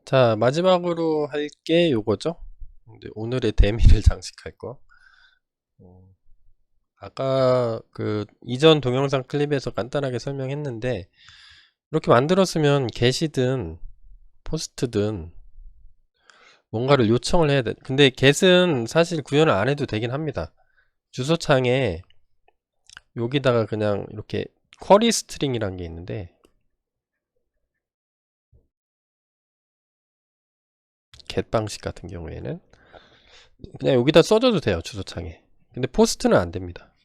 자, 마지막으로 할 게 요거죠. 근데 오늘의 대미를 장식할 거. 어, 아까 그 이전 동영상 클립에서 간단하게 설명했는데, 이렇게 만들었으면 get이든 post든 뭔가를 요청을 해야 돼. 근데 get은 사실 구현을 안 해도 되긴 합니다. 주소창에 여기다가 그냥 이렇게 쿼리 스트링이란 게 있는데, get 방식 같은 경우에는 그냥 여기다 써줘도 돼요, 주소창에. 근데 포스트는 안 됩니다.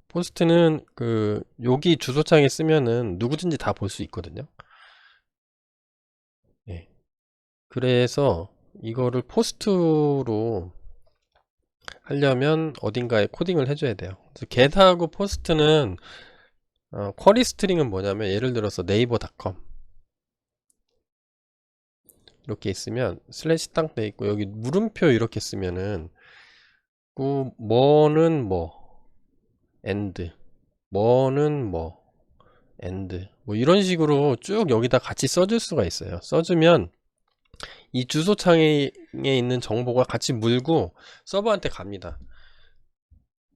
포스트는 그 여기 주소창에 쓰면은 누구든지 다 볼 수 있거든요. 예. 그래서 이거를 포스트로 하려면 어딘가에 코딩을 해줘야 돼요. 그래서 get하고 post는 쿼리 스트링은 뭐냐면 예를 들어서 네이버닷컴 이렇게 있으면 슬래시 딱 돼 있고 여기 물음표 이렇게 쓰면은 그 뭐는 뭐 and 뭐는 뭐 and 뭐 이런 식으로 쭉 여기다 같이 써줄 수가 있어요. 써주면 이 주소창에 있는 정보가 같이 물고 서버한테 갑니다.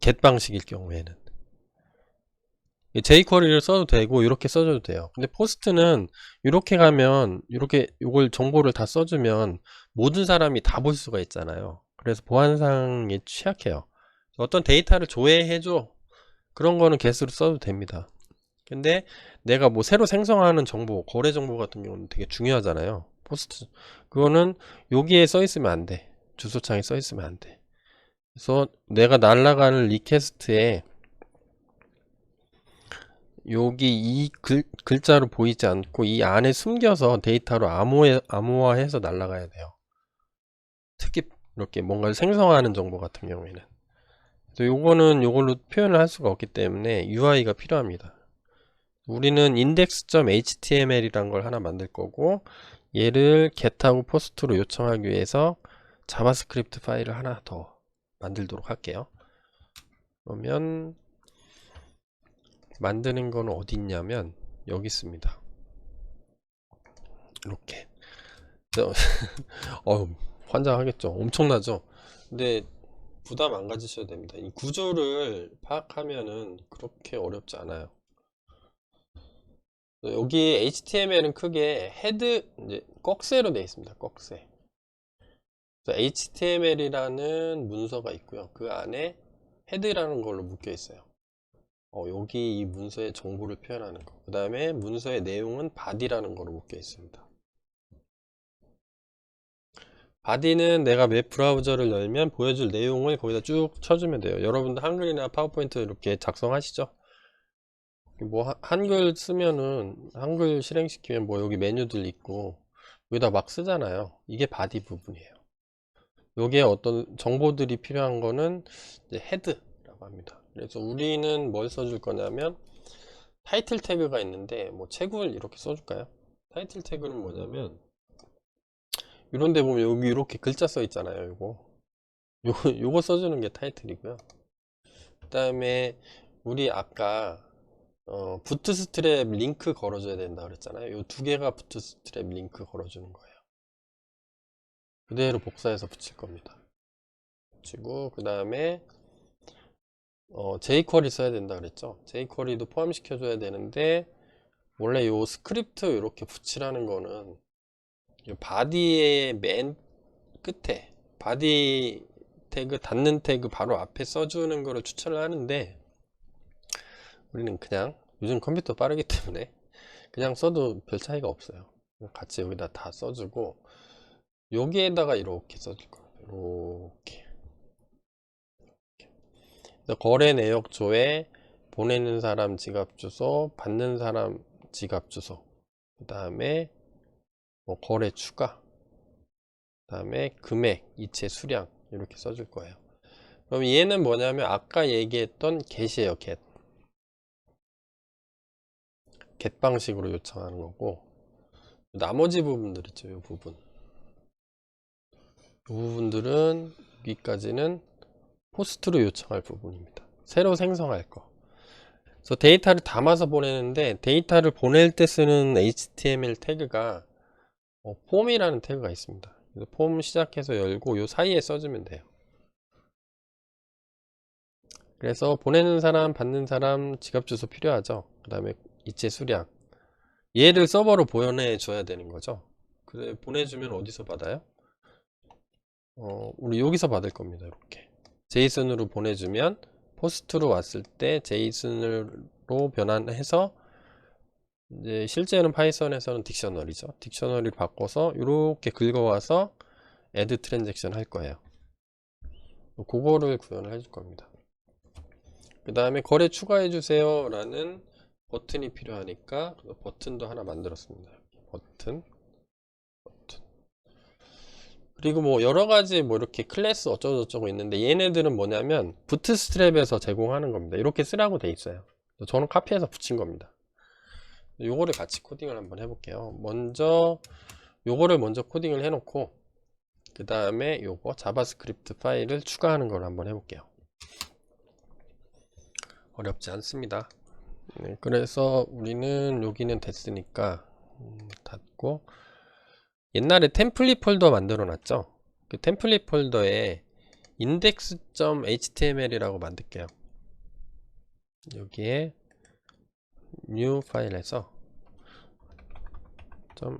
get 방식일 경우에는 jQuery를 써도 되고 이렇게 써줘도 돼요. 근데 포스트는 이렇게 가면 이렇게 이걸 정보를 다 써주면 모든 사람이 다 볼 수가 있잖아요. 그래서 보안상에 취약해요. 어떤 데이터를 조회해줘 그런 거는 get으로 써도 됩니다. 근데 내가 뭐 새로 생성하는 정보 거래 정보 같은 경우는 되게 중요하잖아요. 포스트 그거는 여기에 써 있으면 안 돼. 주소창에 써 있으면 안 돼. 그래서 내가 날아가는 리퀘스트에 여기 이 글자로 보이지 않고 이 안에 숨겨서 데이터로 암호화해서 날아가야 돼요. 특히 이렇게 뭔가를 생성하는 정보 같은 경우에는. 그래서 요거는 요걸로 표현을 할 수가 없기 때문에 UI가 필요합니다. 우리는 index.html이란 걸 하나 만들 거고 얘를 get하고 post로 요청하기 위해서 자바스크립트 파일을 하나 더 만들도록 할게요. 그러면 만드는 건 어디 있냐면 여기 있습니다. 이렇게 환장하겠죠. 엄청나죠. 근데 부담 안 가지셔도 됩니다. 이 구조를 파악하면은 그렇게 어렵지 않아요. 여기 HTML은 크게 헤드 이제 꺽쇠로 되어 있습니다. 꺽쇠. HTML이라는 문서가 있고요. 그 안에 헤드라는 걸로 묶여 있어요. 여기 이 문서의 정보를 표현하는 거. 그 다음에 문서의 내용은 body라는 걸로 묶여 있습니다. body는 내가 웹 브라우저를 열면 보여줄 내용을 거기다 쭉 쳐주면 돼요. 여러분들 한글이나 파워포인트 이렇게 작성하시죠? 뭐 한글 쓰면은 한글 실행시키면 뭐 여기 메뉴들 있고 여기다 막 쓰잖아요. 이게 body 부분이에요. 여기에 어떤 정보들이 필요한 거는 이제 헤드라고 합니다. 그래서 우리는 뭘 써줄 거냐면 타이틀 태그가 있는데 뭐 채굴 이렇게 써줄까요? 타이틀 태그는 뭐냐면 이런 데 보면 여기 이렇게 글자 써 있잖아요. 요거 써주는 게 타이틀이고요. 그 다음에 우리 아까 부트스트랩 링크 걸어줘야 된다 그랬잖아요. 요 두 개가 부트스트랩 링크 걸어주는 거예요. 그대로 복사해서 붙일 겁니다. 붙이고 그 다음에 jQuery 써야 된다 그랬죠. jQuery도 포함시켜 줘야 되는데 원래 요 스크립트 이렇게 붙이라는 거는 요 바디의 맨 끝에 바디 태그 닫는 태그 바로 앞에 써주는 거를 추천을 하는데 우리는 그냥 요즘 컴퓨터 빠르기 때문에 그냥 써도 별 차이가 없어요. 같이 여기다 다 써주고 여기에다가 이렇게 써줄 거예요. 이렇게 거래 내역조에 보내는 사람 지갑 주소, 받는 사람 지갑 주소, 그 다음에 뭐 거래 추가, 그 다음에 금액, 이체 수량 이렇게 써줄 거예요. 그럼 얘는 뭐냐면 아까 얘기했던 get이에요. get 방식으로 요청하는 거고 나머지 부분들 있죠. 이 부분들은 여기까지는 포스트로 요청할 부분입니다. 새로 생성할 거. 그래서 데이터를 담아서 보내는데 데이터를 보낼 때 쓰는 HTML 태그가 폼이라는 태그가 있습니다. 그래서 폼 시작해서 열고 요 사이에 써주면 돼요. 그래서 보내는 사람, 받는 사람 지갑 주소 필요하죠. 그 다음에 이체 수량. 얘를 서버로 보내줘야 되는 거죠. 그래, 보내주면 어디서 받아요? 우리 여기서 받을 겁니다. 이렇게 제이슨으로 보내주면 포스트로 왔을 때 제이슨으로 변환해서 이제 실제는 파이썬에서는 딕셔너리죠. 딕셔너리를 바꿔서 이렇게 긁어와서 애드 트랜잭션 할 거예요. 그거를 구현을 해줄 겁니다. 그 다음에 거래 추가해 주세요 라는 버튼이 필요하니까 버튼도 하나 만들었습니다. 버튼. 그리고 뭐 여러가지 뭐 이렇게 클래스 어쩌고저쩌고 있는데 얘네들은 뭐냐면 부트스트랩에서 제공하는 겁니다. 이렇게 쓰라고 돼 있어요. 저는 카피해서 붙인 겁니다. 요거를 같이 코딩을 한번 해볼게요. 먼저 요거를 먼저 코딩을 해놓고 그 다음에 요거 자바스크립트 파일을 추가하는 걸 한번 해볼게요. 어렵지 않습니다. 네, 그래서 우리는 여기는 됐으니까 닫고, 옛날에 템플릿 폴더 만들어 놨죠. 그 템플릿 폴더에 index.html이라고 만들게요. 여기에 new 파일에서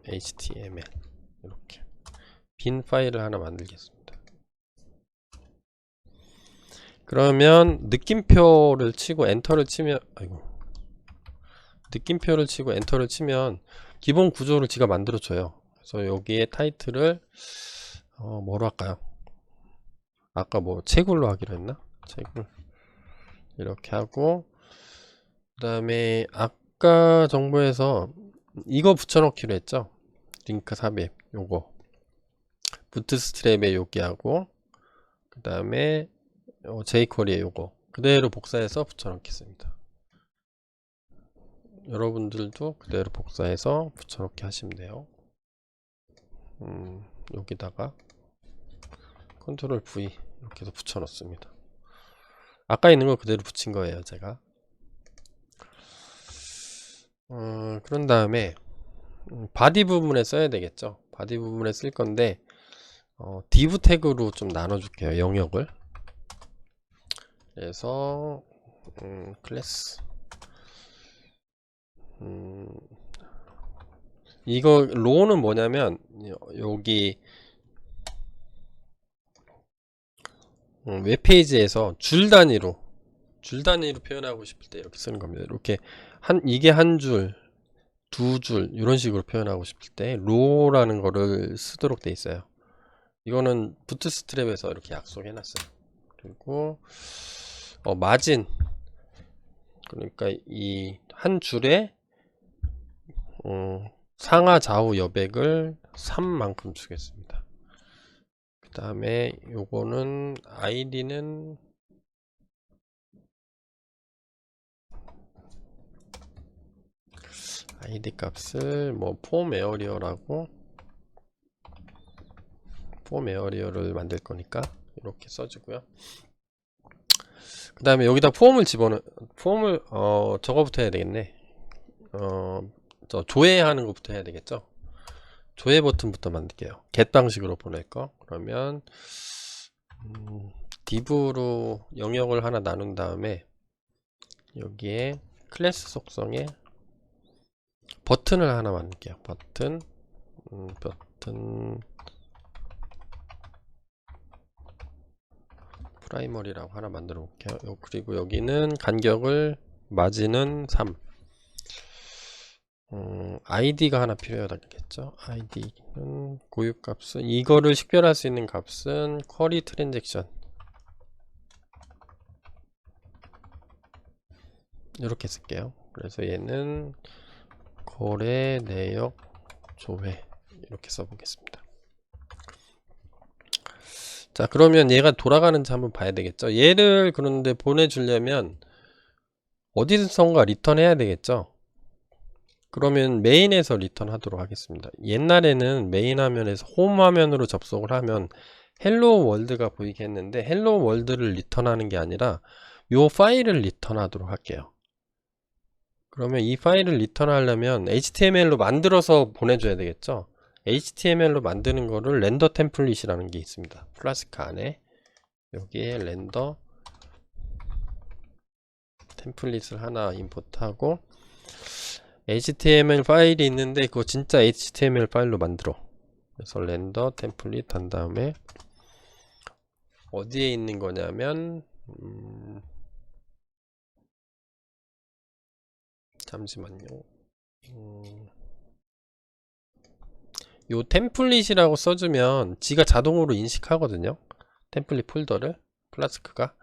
.html 이렇게 빈 파일을 하나 만들겠습니다. 그러면 느낌표를 치고 엔터를 치면, 아이고, 느낌표를 치고 엔터를 치면 기본 구조를 지가 만들어 줘요. 그래서 여기에 타이틀을 뭐로 할까요? 아까 뭐 채굴로 하기로 했나? 채굴 이렇게 하고, 그 다음에 아까 정보에서 이거 붙여넣기로 했죠. 링크 삽입 요거 부트스트랩에 여기 하고, 그 다음에 jQuery에 요거 그대로 복사해서 붙여넣겠습니다. 여러분들도 그대로 복사해서 붙여넣기 하시면 돼요. 여기다가 컨트롤 V 이렇게 해서 붙여넣습니다. 아까 있는 거 그대로 붙인 거예요, 제가. 그런 다음에 바디 부분에 써야 되겠죠. 바디 부분에 쓸 건데 div 태그로 좀 나눠줄게요, 영역을. 그래서 클래스 이거 로우는 뭐냐면 여기 웹페이지에서 줄 단위로 표현하고 싶을 때 이렇게 쓰는 겁니다. 이렇게 이게 한 줄, 두 줄 이런 식으로 표현하고 싶을 때 로우라는 거를 쓰도록 돼 있어요. 이거는 부트스트랩에서 이렇게 약속해 놨어요. 그리고 마진, 그러니까 이 한 줄에 상하 좌우 여백을 3만큼 주겠습니다. 그 다음에 요거는 id는 id 값을 뭐 폼 에어리어라고, 폼 에어리어를 만들 거니까 이렇게 써주고요. 그 다음에 여기다 폼을 저거부터 해야 되겠네. 저 조회하는 것부터 해야 되겠죠. 조회 버튼부터 만들게요. get 방식으로 보낼 거. 그러면 div로 영역을 하나 나눈 다음에 여기에 클래스 속성에 버튼을 하나 만들게요. 버튼 프라이머리라고 하나 만들어 볼게요. 그리고 여기는 간격을 마진은 3. id가 하나 필요하겠죠. id는 고유값은, 이거를 식별할 수 있는 값은 쿼리 트랜잭션 이렇게 쓸게요. 그래서 얘는 거래 내역 조회 이렇게 써보겠습니다. 자, 그러면 얘가 돌아가는지 한번 봐야 되겠죠. 얘를 그런데 보내주려면 어디선가 리턴 해야 되겠죠. 그러면 메인에서 리턴 하도록 하겠습니다. 옛날에는 메인 화면에서 홈 화면으로 접속을 하면 헬로 월드가 보이게 했는데, 헬로 월드를 리턴하는 게 아니라 요 파일을 리턴하도록 할게요. 그러면 이 파일을 리턴하려면 HTML로 만들어서 보내줘야 되겠죠. HTML로 만드는 거를 렌더 템플릿이라는 게 있습니다. 플라스크 안에 여기에 렌더 템플릿을 하나 임포트하고 HTML 파일이 있는데 그거 진짜 HTML 파일로 만들어. 그래서 렌더 템플릿 한 다음에 어디에 있는 거냐면 잠시만요. 요 템플릿이라고 써주면 지가 자동으로 인식하거든요. 템플릿 폴더를 플라스크가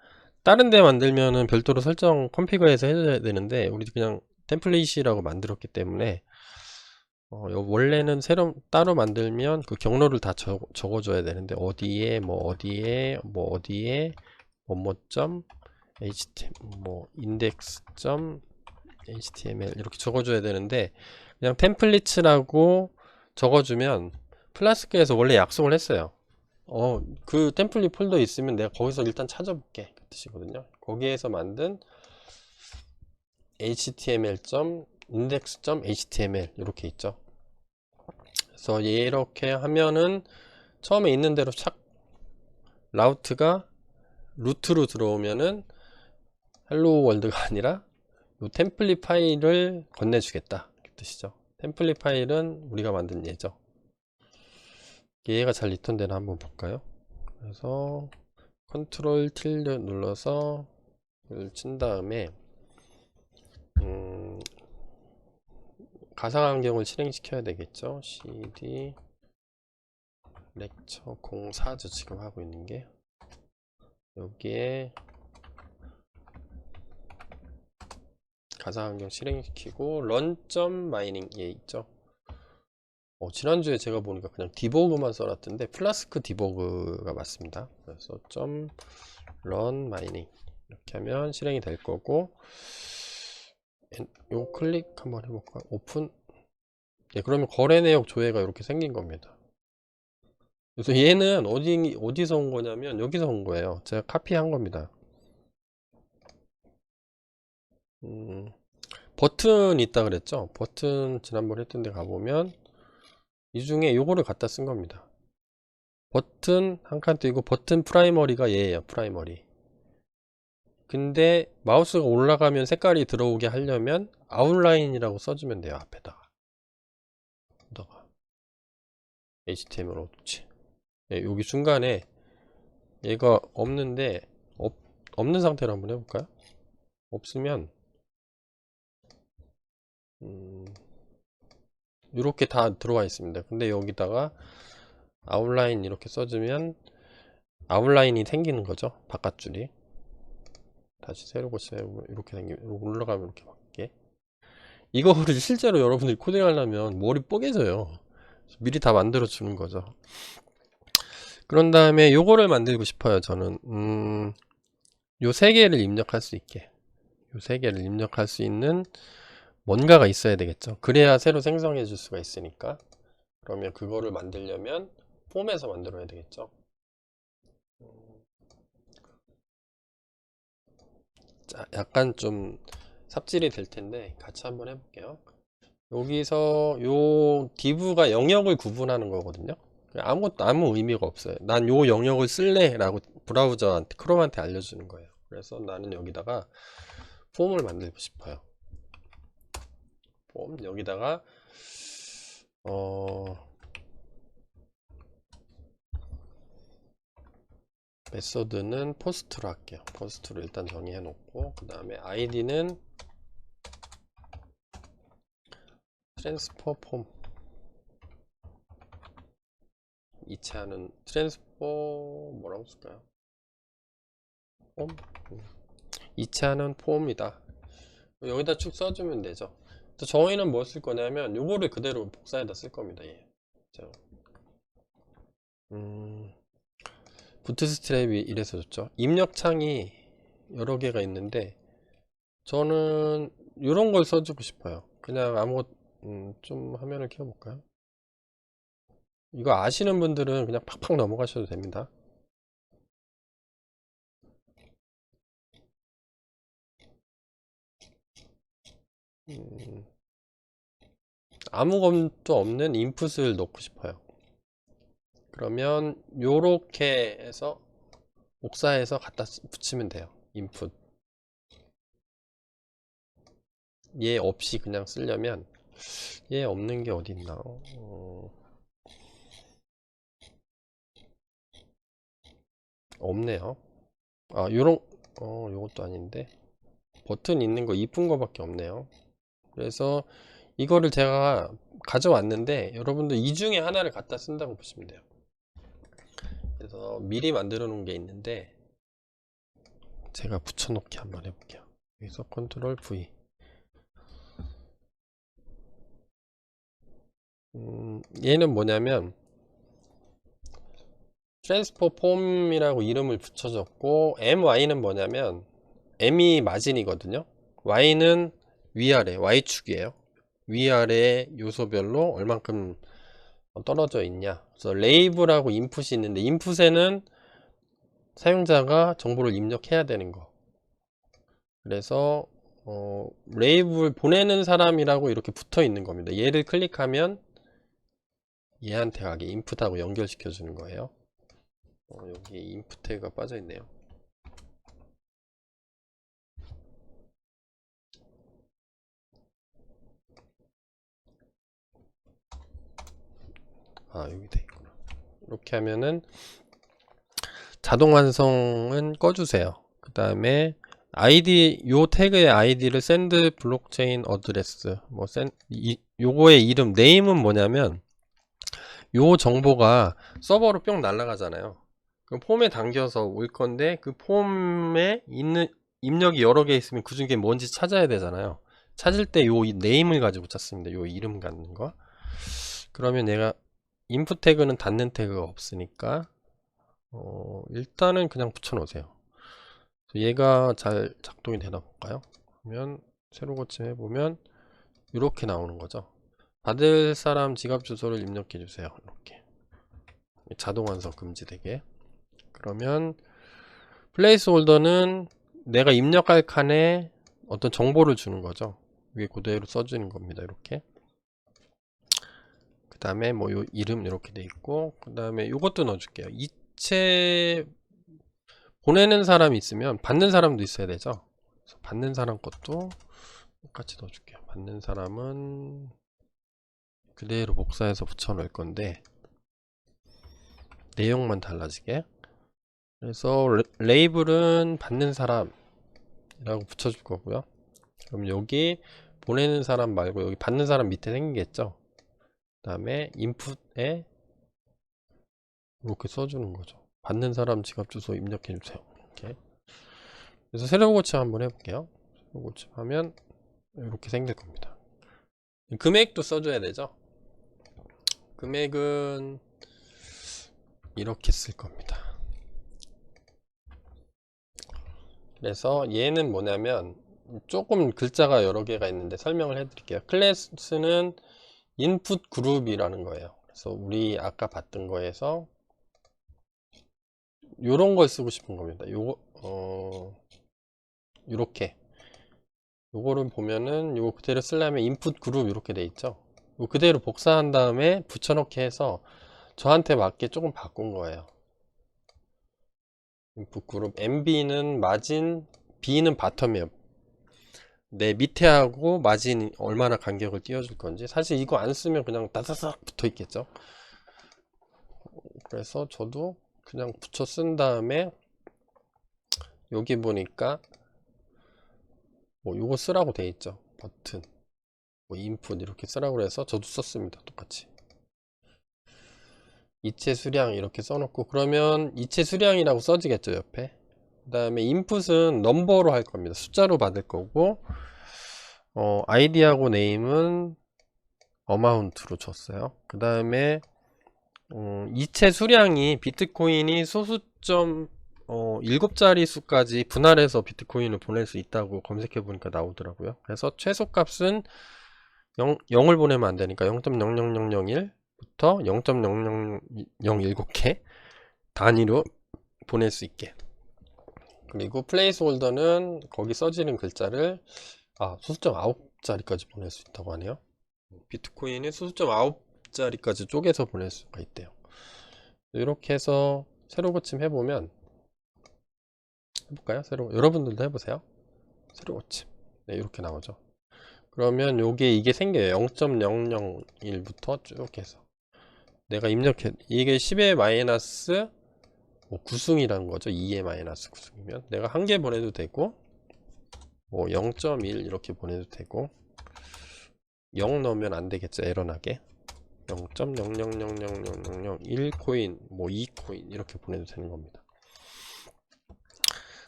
다른 데 만들면은 별도로 설정 컨피그해서 해줘야 되는데 우리 그냥 템플릿이라고 만들었기 때문에 원래는 새로 따로 만들면 그 경로를 다 적어줘야 되는데 어디에 뭐 어디에 뭐 어디에 뭐뭐점 html 뭐 인덱스.html 이렇게 적어줘야 되는데 그냥 템플릿이라고 적어주면 플라스크에서 원래 약속을 했어요. 그 템플릿 폴더 있으면 내가 거기서 일단 찾아볼게 그 뜻이거든요. 거기에서 만든 html.index.html 이렇게 있죠. 그래서 이렇게 하면은 처음에 있는 대로 착 라우트가 루트로 들어오면은 헬로 월드가 아니라 이 템플릿 파일을 건네주겠다 그 뜻이죠. 템플릿 파일은 우리가 만든 예죠. 얘가 잘 리턴되나 한번 볼까요? 그래서 컨트롤 틸드 눌러서 이걸 친 다음에 가상환경을 실행시켜야 되겠죠. cd 렉처 04죠. 지금 하고 있는 게 여기에 가상환경 실행시키고 run.mining 얘 있죠. 지난주에 제가 보니까 그냥 디버그만 써놨던데 플라스크 디버그가 맞습니다. 그래서 .run mining 이렇게 하면 실행이 될 거고 요 클릭 한번 해볼까? 오픈. 예, 그러면 거래 내역 조회가 이렇게 생긴 겁니다. 그래서 얘는 어디서 온 거냐면 여기서 온 거예요. 제가 카피한 겁니다. 버튼 있다 그랬죠? 버튼 지난번에 했던 데 가보면 이 중에 요거를 갖다 쓴 겁니다. 버튼 한 칸 띄고 버튼 프라이머리가 얘예요. 프라이머리. 근데 마우스가 올라가면 색깔이 들어오게 하려면 아웃라인이라고 써주면 돼요. 앞에다가 HTML 어치. 예, 여기 중간에 얘가 없는데 없는 상태로 한번 해볼까요? 없으면 이렇게 다 들어와 있습니다. 근데 여기다가 아웃라인 이렇게 써주면 아웃라인이 생기는 거죠. 바깥줄이 다시 새로 고쳐요. 이렇게 생기면 올라가면 이렇게 밖에 이거를 실제로 여러분들이 코딩 하려면 머리 뽀개져요. 미리 다 만들어 주는 거죠. 그런 다음에 요거를 만들고 싶어요. 저는 요 세 개를 입력할 수 있게 요 세 개를 입력할 수 있는 뭔가가 있어야 되겠죠. 그래야 새로 생성해 줄 수가 있으니까. 그러면 그거를 만들려면 폼에서 만들어야 되겠죠. 자, 약간 좀 삽질이 될 텐데 같이 한번 해볼게요. 여기서 요 div가 영역을 구분하는 거거든요. 아무 의미가 없어요. 난 요 영역을 쓸래 라고 브라우저한테 크롬한테 알려주는 거예요. 그래서 나는 여기다가 폼을 만들고 싶어요. 폼 여기다가 메소드는 포스트로 할게요. 포스트로 일단 정의해 놓고 그 다음에 아이디는 트랜스퍼 폼 이체하는 트랜스퍼 뭐라고 쓸까요? 폼? 이체하는 폼이다. 여기다 쭉 써주면 되죠. 저희는 뭐 쓸 거냐면 요거를 그대로 복사해다 쓸 겁니다. 예. 부트스트랩이 이래서 좋죠. 입력창이 여러 개가 있는데 저는 이런 걸 써주고 싶어요. 그냥 아무것 좀 화면을 키워볼까요? 이거 아시는 분들은 그냥 팍팍 넘어가셔도 됩니다. 아무것도 없는 인풋을 넣고 싶어요. 그러면 요렇게 해서 복사해서 갖다 붙이면 돼요. 인풋 얘 없이 그냥 쓰려면 얘 없는 게 어디 있나? 없네요. 요것도 아닌데 버튼 있는 거 이쁜 거밖에 없네요. 그래서 이거를 제가 가져왔는데 여러분들 이 중에 하나를 갖다 쓴다고 보시면 돼요. 그래서 미리 만들어 놓은 게 있는데 제가 붙여놓기 한번 해볼게요. 여기서 컨트롤 V. 얘는 뭐냐면 트랜스포폼이라고 이름을 붙여줬고, MY는 뭐냐면 M이 마진이거든요. Y는 위아래, Y축이에요. 위아래 요소별로 얼만큼 떨어져 있냐. 그래서 레이블하고 인풋이 있는데, 인풋에는 사용자가 정보를 입력해야 되는 거. 그래서 레이블 보내는 사람이라고 이렇게 붙어 있는 겁니다. 얘를 클릭하면 얘한테 가게 인풋하고 연결시켜 주는 거예요. 여기 인풋 태그가 빠져 있네요. 여기 돼 있구나. 이렇게 하면은 자동 완성은 꺼주세요. 그 다음에 아이디, 요 태그의 아이디를 send 블록체인 어드레스, 요거의 이름, 네임은 뭐냐면 요 정보가 서버로 뿅 날아가잖아요. 그럼 폼에 담겨서 올 건데, 그 폼에 있는 입력이 여러 개 있으면 그 중에 뭔지 찾아야 되잖아요. 찾을 때 요 네임을 가지고 찾습니다. 요 이름 갖는 거. 그러면 얘가 인풋 태그는 닫는 태그가 없으니까 일단은 그냥 붙여 놓으세요. 얘가 잘 작동이 되나 볼까요? 그러면 새로 고침해 보면 이렇게 나오는 거죠. 받을 사람 지갑 주소를 입력해 주세요. 이렇게 자동 완성 금지되게. 그러면 플레이스 홀더는 내가 입력할 칸에 어떤 정보를 주는 거죠. 이게 그대로 써주는 겁니다. 이렇게. 그 다음에 뭐 요 이름 이렇게 돼 있고, 그 다음에 요것도 넣어줄게요. 이체 보내는 사람이 있으면 받는 사람도 있어야 되죠. 그래서 받는 사람 것도 똑같이 넣어줄게요. 받는 사람은 그대로 복사해서 붙여 넣을 건데 내용만 달라지게. 그래서 레이블은 받는 사람이라고 붙여줄 거고요. 그럼 여기 보내는 사람 말고 여기 받는 사람 밑에 생기겠죠. 그 다음에 인풋에 이렇게 써주는 거죠. 받는 사람 지갑 주소 입력해 주세요. 이렇게. 그래서 새로 고침 한번 해볼게요. 새로 고침하면 이렇게 생길 겁니다. 금액도 써줘야 되죠. 금액은 이렇게 쓸 겁니다. 그래서 얘는 뭐냐면 조금 글자가 여러 개가 있는데 설명을 해드릴게요. 클래스는 인풋 그룹이라는 거예요. 그래서 우리 아까 봤던 거에서 요런 걸 쓰고 싶은 겁니다. 요렇게 요거를 보면은 요거 그대로 쓰려면 인풋 그룹 이렇게 돼 있죠. 요 그대로 복사한 다음에 붙여넣기 해서 저한테 맞게 조금 바꾼 거예요. 인풋 그룹 MB는 마진, B는 바텀이에요. 내 밑에 하고 마진 얼마나 간격을 띄워줄 건지. 사실 이거 안 쓰면 그냥 따다닥 붙어 있겠죠. 그래서 저도 그냥 붙여 쓴 다음에 여기 보니까 뭐 요거 쓰라고 돼 있죠. 버튼 뭐 인풋 이렇게 쓰라고 해서 저도 썼습니다. 똑같이 이체 수량 이렇게 써놓고, 그러면 이체 수량이라고 써지겠죠 옆에. 그 다음에 인풋은 넘버로 할 겁니다. 숫자로 받을 거고, 아이디하고 네임은 어마운트로 줬어요. 그 다음에 이체 수량이 비트코인이 소수점 7자리 수까지 분할해서 비트코인을 보낼 수 있다고 검색해 보니까 나오더라고요. 그래서 최소값은 0을 보내면 안 되니까 0.00001부터 0.0007개 단위로 보낼 수 있게. 그리고 플레이스 홀더는 거기 써지는 글자를 소수점 9자리까지 보낼 수 있다고 하네요. 비트코인은 수수점 9자리까지 쪼개서 보낼 수가 있대요. 이렇게 해서 새로 고침 해보면, 해볼까요? 여러분들도 해보세요. 새로 고침. 네, 이렇게 나오죠. 그러면 이게 생겨요. 0.001부터 쭉 해서. 내가 입력해, 이게 10의 마이너스 9승이라는 거죠. 2의 마이너스 9승이면. 내가 한 개 보내도 되고, 0.1 이렇게 보내도 되고, 0 넣으면 안 되겠죠. 에러 나게. 0.0000001코인, 2코인 이렇게 보내도 되는 겁니다.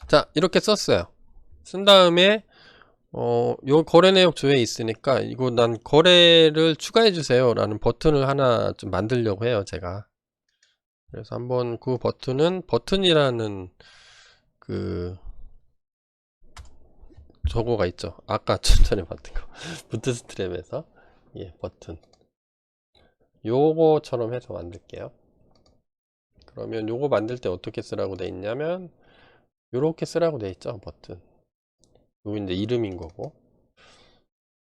자, 이렇게 썼어요. 쓴 다음에 요 거래 내역 조회에 있으니까 이거 난 거래를 추가해 주세요 라는 버튼을 하나 좀 만들려고 해요, 제가. 그래서 한번 그 버튼이라는 그 저거가 있죠. 아까 전에 봤던 거 부트스트랩에서 버튼 요거처럼 해서 만들게요. 그러면 요거 만들 때 어떻게 쓰라고 돼 있냐면 요렇게 쓰라고 돼 있죠. 버튼 요 이제 이름인 거고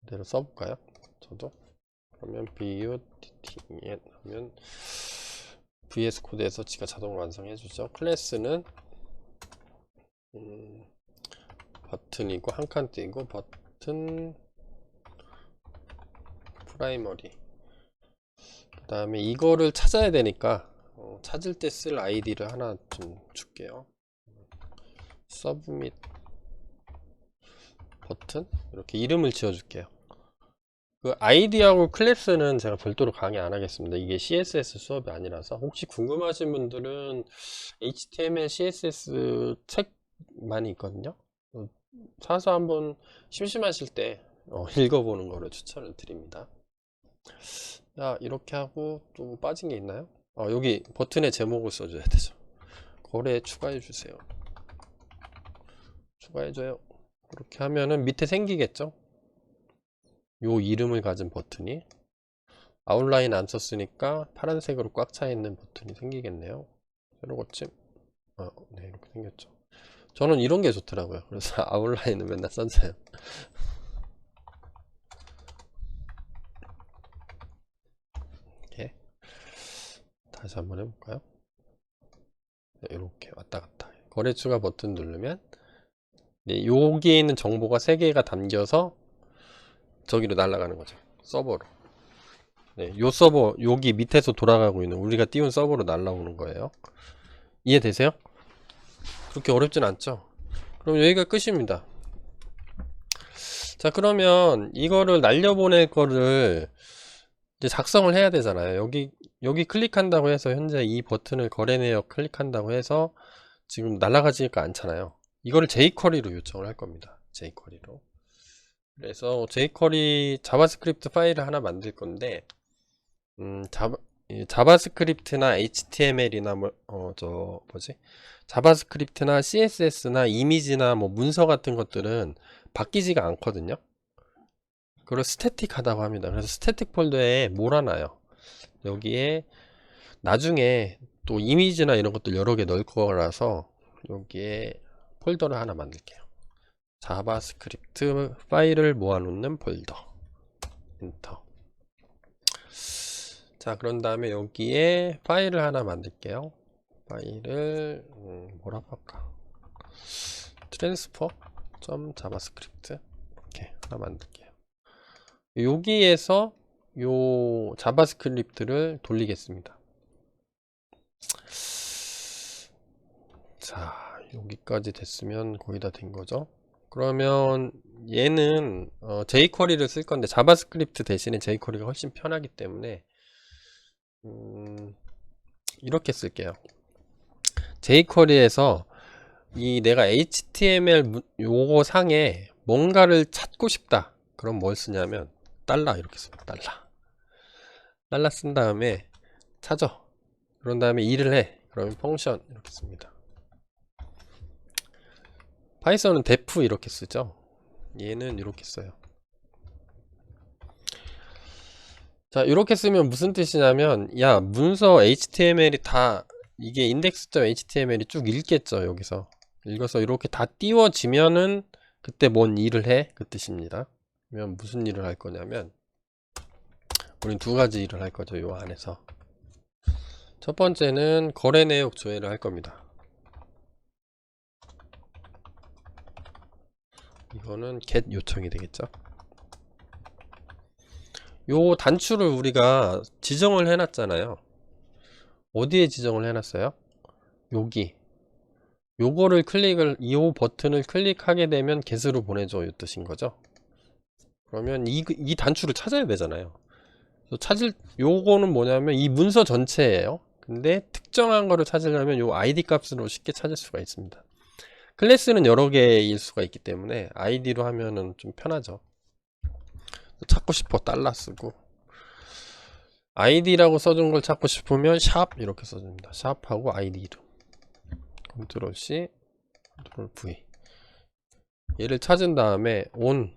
그대로 써볼까요? 저도 그러면 butt 하면 vs 코드에서 지가 자동으로 완성해 주죠. 클래스는 버튼이고 한 칸 띄고 버튼 프라이머리. 그 다음에 이거를 찾아야 되니까 찾을 때 쓸 아이디를 하나 좀 줄게요. 서브밋 버튼 이렇게 이름을 지어 줄게요. 그 아이디하고 클래스는 제가 별도로 강의 안 하겠습니다. 이게 CSS 수업이 아니라서 혹시 궁금하신 분들은 HTML, CSS 책 많이 있거든요. 사서 한번 심심하실 때 읽어보는 거를 추천을 드립니다. 자, 이렇게 하고 또 빠진 게 있나요? 여기 버튼의 제목을 써줘야 되죠. 거래 추가해 주세요. 추가해줘요. 그렇게 하면은 밑에 생기겠죠? 요 이름을 가진 버튼이 아웃라인 안 썼으니까 파란색으로 꽉 차 있는 버튼이 생기겠네요. 새로 고침. 네, 이렇게 생겼죠. 저는 이런 게 좋더라고요. 그래서 아웃라인은 맨날 썼어요. 이렇게 다시 한번 해볼까요? 네, 이렇게 왔다 갔다. 거래 추가 버튼 누르면 네, 여기에 있는 정보가 3개가 담겨서 저기로 날아가는 거죠. 서버로. 네, 요 서버 여기 밑에서 돌아가고 있는 우리가 띄운 서버로 날아오는 거예요. 이해되세요? 그렇게 어렵진 않죠? 그럼 여기가 끝입니다. 자, 그러면 이거를 날려보낼 거를 이제 작성을 해야 되잖아요. 여기 클릭한다고 해서 현재 이 버튼을 거래 내역 클릭한다고 해서 지금 날아가지가 않잖아요. 이거를 jQuery로 요청을 할 겁니다. jQuery로. 그래서 jQuery 자바스크립트 파일을 하나 만들 건데 자바스크립트나 HTML이나 자바스크립트나 CSS나 이미지나 문서 같은 것들은 바뀌지가 않거든요. 그걸 스태틱하다고 합니다. 그래서 스태틱 폴더에 몰아놔요. 여기에 나중에 또 이미지나 이런 것들 여러 개 넣을 거라서 여기에 폴더를 하나 만들게요. 자바스크립트 파일을 모아놓는 폴더. 엔터. 자, 그런 다음에 여기에 파일을 하나 만들게요. 파일을 뭐라고 할까? transfer.javascript 이렇게 하나 만들게요. 여기에서 요 자바스크립트를 돌리겠습니다. 자, 여기까지 됐으면 거의 다 된 거죠. 그러면 얘는 jQuery를 쓸 건데 자바스크립트 대신에 jQuery가 훨씬 편하기 때문에 이렇게 쓸게요. jQuery에서 이 내가 HTML 요거 상에 뭔가를 찾고 싶다. 그럼 뭘 쓰냐면 달러 이렇게 씁니다. 달러 쓴 다음에 찾아. 그런 다음에 일을 해. 그러면 펑션 이렇게 씁니다. 파이썬은 def 이렇게 쓰죠. 얘는 이렇게 써요. 자, 이렇게 쓰면 무슨 뜻이냐면 야, 문서 HTML이 다 이게 index.html이 쭉 읽겠죠. 여기서 읽어서 이렇게 다 띄워지면은 그때 뭔 일을 해? 그 뜻입니다. 그러면 무슨 일을 할 거냐면 우린 두 가지 일을 할 거죠, 요 안에서. 첫 번째는 거래 내역 조회를 할 겁니다. 이거는 get 요청이 되겠죠. 요 단추를 우리가 지정을 해놨잖아요. 어디에 지정을 해놨어요? 여기. 요거를 이 버튼을 클릭하게 되면 get으로 보내줘, 이 뜻인 거죠. 그러면 이 단추를 찾아야 되잖아요. 요거는 뭐냐면 이 문서 전체예요. 근데 특정한 거를 찾으려면 요 id 값으로 쉽게 찾을 수가 있습니다. 클래스는 여러 개일 수가 있기 때문에 id로 하면은 좀 편하죠. 찾고 싶어 달러 쓰고, id라고 써준 걸 찾고 싶으면 샵 이렇게 써줍니다. 샵하고 id로 컨트롤 C 컨트롤 V. 얘를 찾은 다음에 on,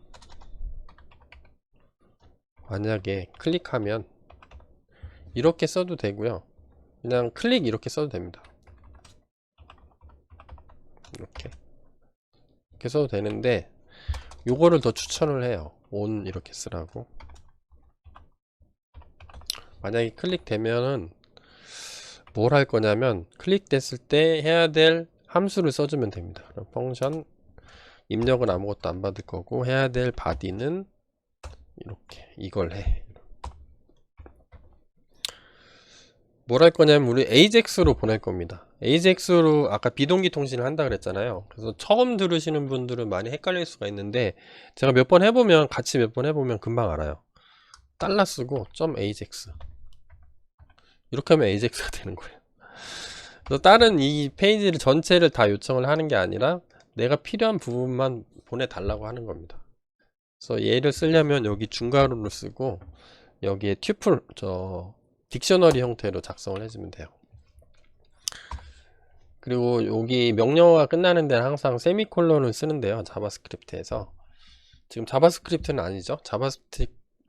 만약에 클릭하면 이렇게 써도 되고요, 그냥 클릭 이렇게 써도 됩니다. 이렇게 써도 되는데, 요거를 더 추천을 해요. on 이렇게 쓰라고. 만약에 클릭되면은 뭘 할 거냐면, 클릭됐을 때 해야 될 함수를 써주면 됩니다. 그럼 펑션 입력은 아무것도 안 받을 거고, 해야 될 body는 이렇게 이걸 해. 뭘 할 거냐면 우리 AJAX로 보낼 겁니다. AJAX로 아까 비동기 통신을 한다 그랬잖아요. 그래서 처음 들으시는 분들은 많이 헷갈릴 수가 있는데, 제가 몇 번 해보면, 같이 몇 번 해보면 금방 알아요. 달러 쓰고 .ajax 이렇게 하면 AJAX가 되는 거예요. 그래서 다른 이 페이지를 전체를 다 요청을 하는 게 아니라 내가 필요한 부분만 보내달라고 하는 겁니다. 그래서 얘를 쓰려면 여기 중괄호를 쓰고 여기에 튜플, 딕셔너리 형태로 작성을 해주면 돼요. 그리고 여기 명령어가 끝나는 데는 항상 세미콜론을 쓰는데요, 자바스크립트에서. 지금 자바스크립트는 아니죠.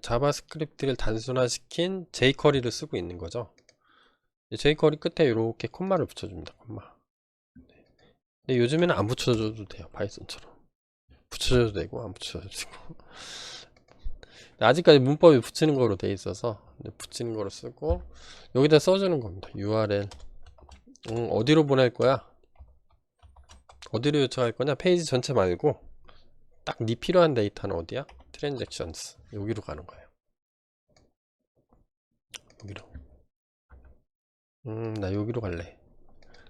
자바스크립트를 단순화시킨 jQuery를 쓰고 있는 거죠. jQuery 끝에 이렇게 콤마를 붙여줍니다. 콤마. 근데 요즘에는 안 붙여줘도 돼요, 파이썬처럼. 붙여줘도 되고 안 붙여줘도 되고. 아직까지 문법이 붙이는 거로 돼 있어서 붙이는 거로 쓰고, 여기다 써주는 겁니다. URL 어디로 보낼 거야? 어디로 요청할 거냐? 페이지 전체 말고 딱 네 필요한 데이터는 어디야? Transactions 여기로 가는 거예요. 여기로. 나 여기로 갈래.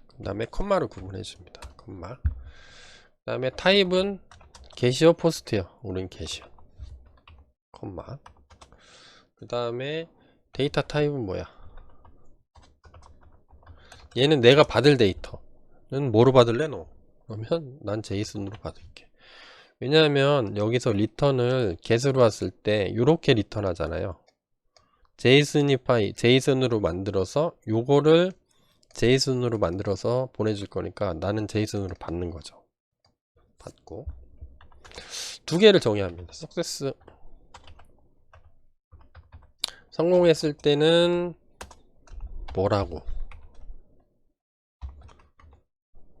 그 다음에 컴마로 구분해 줍니다. 컴마. 그 다음에 타입은 게시어 포스트요. 우린 게시어. 컴마. 그 다음에 데이터 타입은 뭐야? 얘는 내가 받을 데이터는 뭐로 받을래 너? 그러면 난 제이슨으로 받을게. 왜냐하면 여기서 리턴을 get으로 왔을 때 요렇게 리턴 하잖아요. 제이슨으로 만들어서 요거를 제이슨으로 만들어서 보내줄 거니까 나는 제이슨으로 받는 거죠. 받고 두 개를 정의합니다. 석세스 성공했을 때는 뭐라고,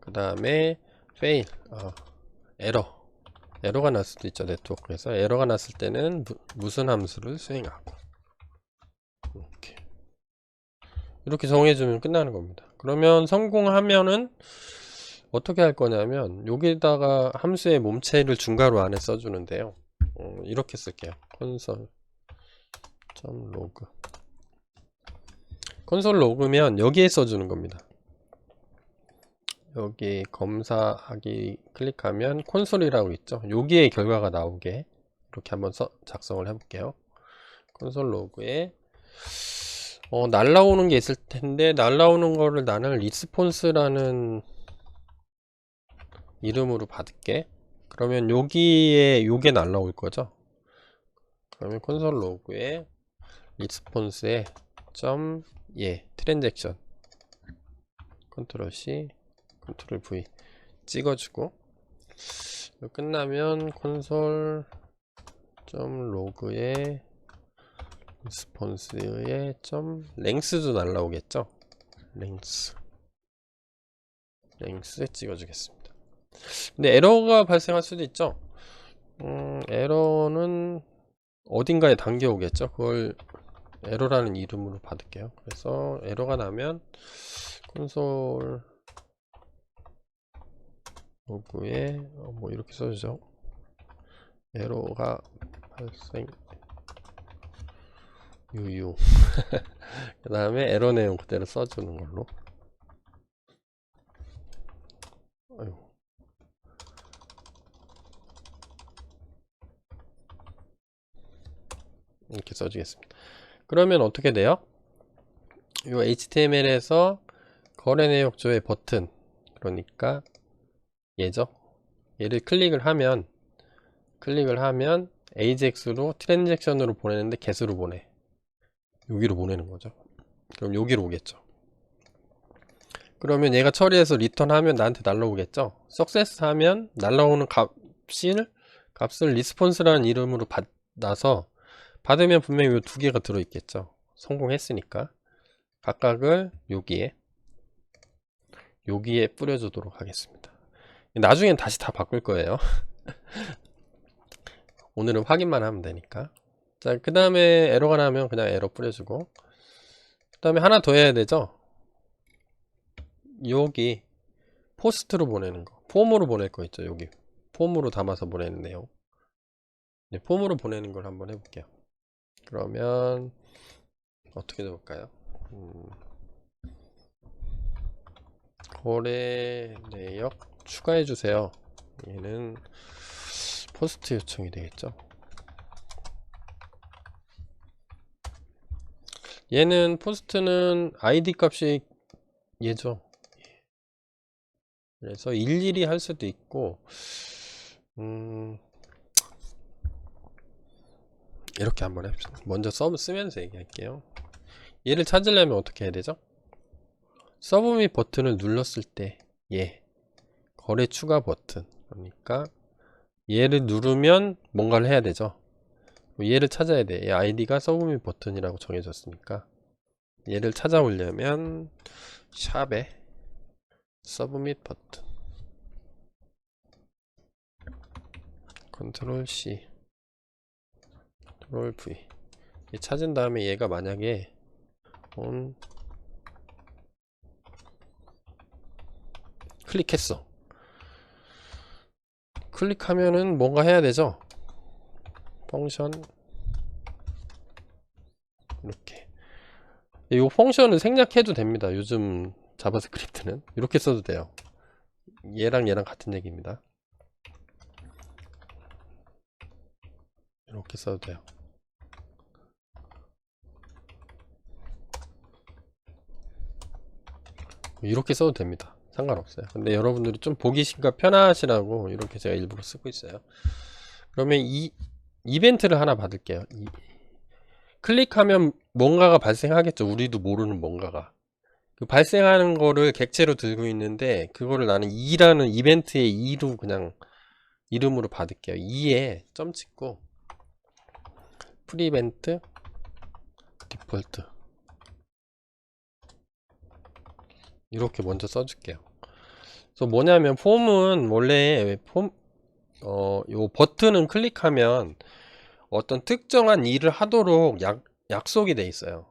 그 다음에 fail 에러가 날 수도 있죠. 네트워크에서 에러가 났을 때는 무슨 함수를 수행하고, 이렇게 정해주면 끝나는 겁니다. 그러면 성공하면은 어떻게 할 거냐면 여기다가 함수의 몸체를 중괄호 안에 써주는데요. 이렇게 쓸게요. console.log 콘솔 로그면 여기에 써주는 겁니다. 여기 검사하기 클릭하면 콘솔이라고 있죠. 여기에 결과가 나오게 이렇게 한번 작성을 해볼게요. 콘솔 로그에 날라오는 게 있을 텐데, 날라오는 거를 나는 리스폰스라는 이름으로 받을게. 그러면 여기에 요게 날라올 거죠. 그러면 콘솔 로그에 리스폰스에 트랜잭션 컨트롤 C 컨트롤 V 찍어주고, 끝나면 콘솔 로그에 리스폰스에 랭스도 날라오겠죠. 랭스 찍어주겠습니다. 근데 에러가 발생할 수도 있죠. 에러는 어딘가에 담겨 오겠죠. 그걸 에러라는 이름으로 받을게요. 그래서 에러가 나면 콘솔 로그에 뭐 이렇게 써주죠. 에러가 발생 유유 그 다음에 에러 내용 그대로 써주는 걸로. 아유. 이렇게 써주겠습니다. 그러면 어떻게 돼요? 이 HTML에서 거래 내역조의 버튼, 그러니까 얘죠. 얘를 클릭을 하면 AJAX로 트랜잭션으로 보내는데 get으로 보내. 여기로 보내는 거죠. 그럼 여기로 오겠죠. 그러면 얘가 처리해서 리턴하면 나한테 날라오겠죠. 석세스 하면 날라오는 값을 리스폰스라는 이름으로 받아서 받으면 분명히 이 두 개가 들어있겠죠. 성공했으니까 각각을 여기에 뿌려주도록 하겠습니다. 나중엔 다시 다 바꿀 거예요. 오늘은 확인만 하면 되니까. 자, 그 다음에 에러가 나면 그냥 에러 뿌려주고, 그 다음에 하나 더 해야 되죠. 여기 포스트로 보내는 거, 폼으로 보낼 거 있죠. 여기 폼으로 담아서 보내는 내용. 네, 폼으로 보내는 걸 한번 해볼게요. 그러면 어떻게 해볼까요? 거래 내역 추가해 주세요. 얘는 포스트 요청이 되겠죠. 얘는 포스트는 ID 값이 얘죠. 그래서 일일이 할 수도 있고, 이렇게 한번 해봅시다. 먼저 서브 쓰면서 얘기할게요. 얘를 찾으려면 어떻게 해야 되죠? 서브밋 버튼을 눌렀을 때 거래 추가 버튼, 그러니까 얘를 누르면 뭔가를 해야 되죠. 얘를 찾아야 돼. 얘 아이디가 서브밋 버튼이라고 정해졌으니까 얘를 찾아오려면 샵에 서브밋 버튼 컨트롤 C 컨트롤 V 찾은 다음에 얘가 만약에 클릭했어. 클릭하면은 뭔가 해야 되죠. 펑션 이렇게 이 펑션을 생략해도 됩니다. 요즘 자바스크립트는 이렇게 써도 돼요. 얘랑 같은 얘기입니다. 이렇게 써도 돼요. 이렇게 써도 됩니다. 상관없어요. 근데 여러분들이 좀 보기 편하시라고 이렇게 제가 일부러 쓰고 있어요. 그러면 이 이벤트를 하나 받을게요. 클릭하면 뭔가가 발생하겠죠. 우리도 모르는 뭔가가. 그 발생하는 거를 객체로 들고 있는데 그거를 나는 2라는 이벤트의 2로 그냥 이름으로 받을게요. 2에 점 찍고 프리벤트 디폴트 이렇게 먼저 써줄게요. 그래서 뭐냐면 폼은 원래 요 버튼은 클릭하면 어떤 특정한 일을 하도록 약속이 돼 있어요.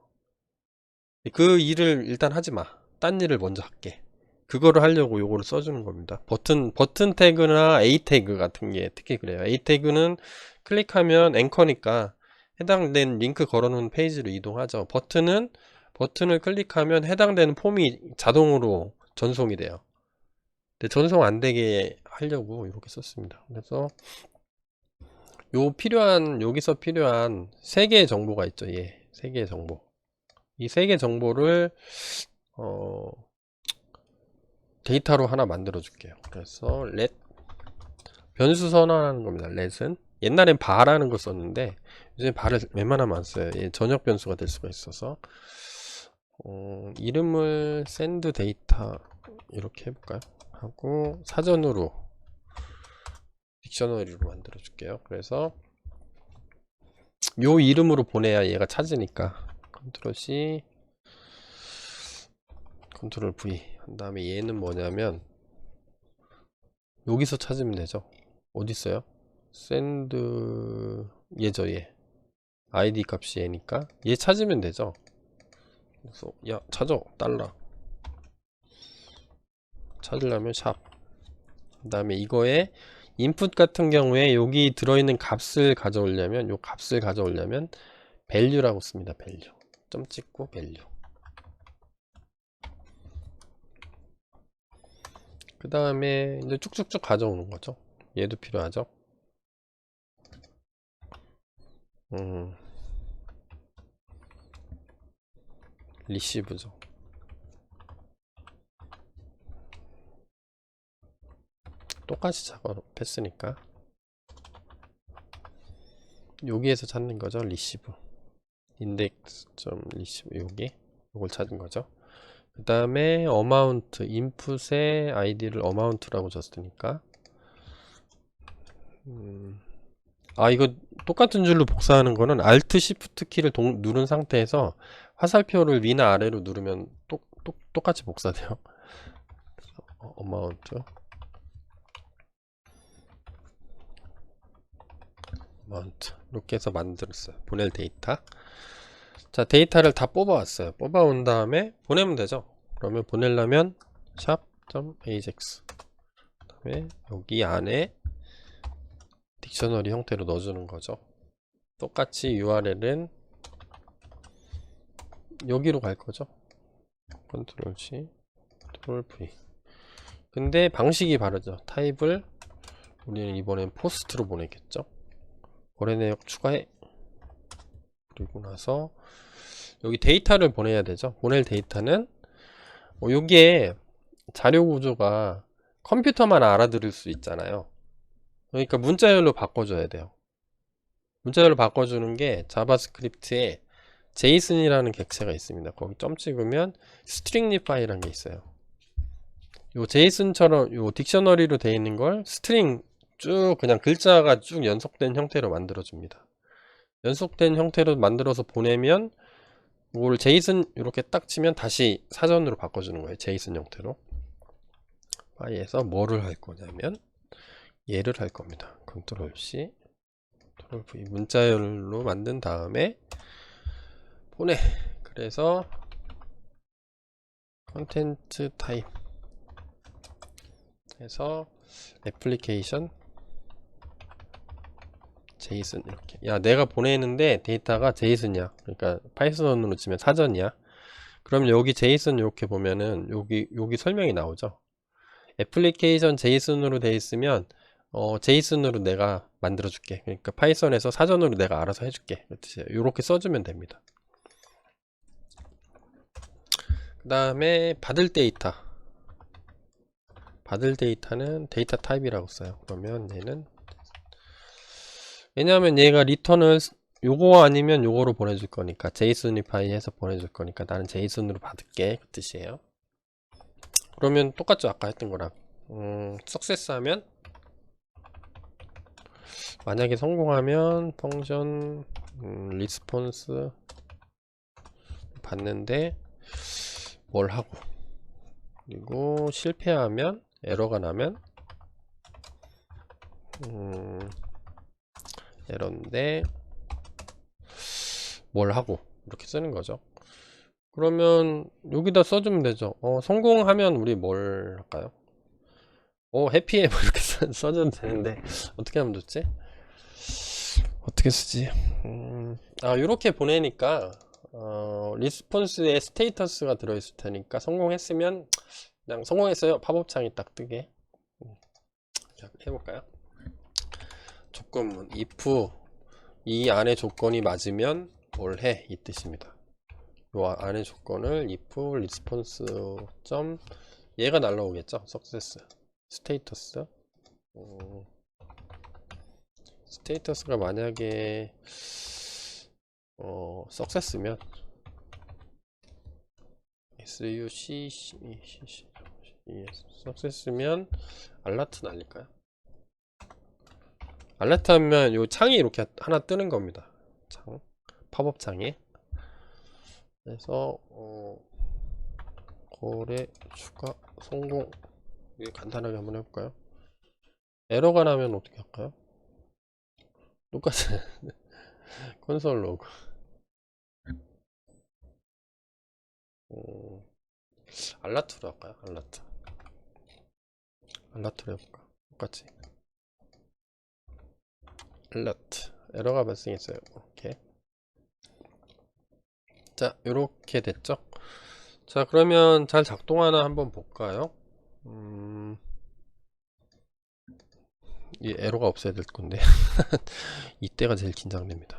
그 일을 일단 하지마. 딴 일을 먼저 할게. 그거를 하려고 요거를 써주는 겁니다. 버튼 태그나 A 태그 같은 게 특히 그래요. A 태그는 클릭하면 앵커니까 해당된 링크 걸어놓은 페이지로 이동하죠. 버튼을 클릭하면 해당되는 폼이 자동으로 전송이 돼요. 근데 전송 안 되게 하려고 이렇게 썼습니다. 그래서 여기서 필요한 3개의 정보가 있죠. 3개의 정보. 이 3개 정보를 데이터로 하나 만들어 줄게요. 그래서 let 변수 선언하는 겁니다. let은 옛날엔 bar라는 거 썼는데 요즘 bar을 웬만하면 안 써요. 전역 변수가 될 수가 있어서 이름을 send data 이렇게 해볼까요? 하고 사전으로 딕셔너리로 만들어 줄게요. 그래서 요 이름으로 보내야 얘가 찾으니까 컨트롤 C 컨트롤 V 한 다음에 얘는 뭐냐면 여기서 찾으면 되죠. 어디 있어요? send 얘죠. 얘 id 값이 얘니까 얘 찾으면 되죠. 그래서 야 찾아 달러 찾으려면 샵, 그 다음에 이거에 인풋 같은 경우에 여기 들어있는 값을 가져오려면 요 값을 가져오려면 value라고 씁니다. value 점 찍고 value. 그 다음에 이제 쭉쭉쭉 가져오는 거죠. 얘도 필요하죠. 리시브죠. 똑같이 작업했으니까 여기에서 찾는 거죠. 리시브 인덱스 리시브 여기 요걸 찾은 거죠. 그 다음에 어마운트 인풋의 아이디를 어마운트라고 줬으니까 이거 똑같은 줄로 복사하는 거는 Alt Shift 키를 누른 상태에서 화살표를 위나 아래로 누르면 똑같이 복사돼요. 어마운트 이렇게 해서 만들었어요. 보낼 데이터. 자, 데이터를 다 뽑아왔어요. 뽑아온 다음에 보내면 되죠. 그러면 보내려면 샵.ajax 그 다음에 여기 안에 딕셔너리 형태로 넣어주는 거죠. 똑같이 URL은 여기로 갈 거죠. 컨트롤 C, 컨트롤 V. 근데 방식이 다르죠. 타입을 우리는 이번엔 포스트로 보내겠죠. 거래 내역 추가해. 그리고 나서 여기 데이터를 보내야 되죠. 보낼 데이터는 여기에 자료 구조가 컴퓨터만 알아들을 수 있잖아요. 그러니까 문자열로 바꿔줘야 돼요. 문자열로 바꿔주는 게 자바스크립트에 제이슨이라는 객체가 있습니다. 거기 점 찍으면 스트링리파이라는 게 있어요. 요 제이슨처럼 요 딕셔너리로 되어 있는 걸 스트링 쭉 그냥 글자가 쭉 연속된 형태로 만들어 줍니다. 연속된 형태로 만들어서 보내면 이걸 제이슨 이렇게 딱 치면 다시 사전으로 바꿔주는 거예요. 제이슨 형태로. 파이에서 뭐를 할 거냐면 얘를 할 겁니다. 컨트롤 C, 컨트롤 V 문자열로 만든 다음에 보내. 그래서 컨텐츠 타입 해서 애플리케이션 제이슨 이렇게. 야 내가 보내는데 데이터가 제이슨이야. 그러니까 파이썬으로 치면 사전이야. 그럼 여기 제이슨 이렇게 보면은 여기 설명이 나오죠. 애플리케이션 제이슨으로 돼 있으면 제이슨으로 내가 만들어 줄게. 그러니까 파이썬에서 사전으로 내가 알아서 해줄게. 이렇게 써주면 됩니다. 그 다음에 받을 데이터는 데이터 타입이라고 써요. 그러면 얘는 왜냐하면 얘가 리턴을 요거 아니면 요거로 보내줄 거니까 제이슨이파이 해서 보내줄 거니까 나는 제이슨으로 받을게 그 뜻이에요. 그러면 똑같죠. 아까 했던 거랑 석세스 하면 만약에 성공하면 펑션 리스폰스 받는데 뭘 하고, 그리고 실패하면 에러가 나면 에러인데 뭘 하고 이렇게 쓰는 거죠. 그러면 여기다 써주면 되죠. 성공하면 우리 뭘 할까요? 해피해 뭐 이렇게 써줘도 되는데 어떻게 하면 좋지? 어떻게 쓰지? 이렇게 보내니까 리스폰스에 스테이터스가 들어있을 테니까 성공했으면 그냥 성공했어요 팝업창이 딱 뜨게. 자, 해볼까요? 조건문 if 이 안에 조건이 맞으면 뭘 해 이 뜻입니다. 요 안에 조건을 if response 점 얘가 날라오겠죠. success 스테이터스 스테이터스가 만약에 success면 success면 알라트 날릴까요? 알라트 하면 요 창이 이렇게 하나 뜨는 겁니다. 창 팝업 창이. 그래서 거래 추가 성공. 이게 간단하게 한번 해볼까요? 에러가 나면 어떻게 할까요? 똑같이 콘솔 로그. 음, 알라트로 할까요? 알라트로 해볼까? 똑같이. 알라트. 에러가 발생했어요. 오케이. 자, 요렇게 됐죠? 자, 그러면 잘 작동하나 한번 볼까요? 이 에러가 없어야 될 건데. 이때가 제일 긴장됩니다.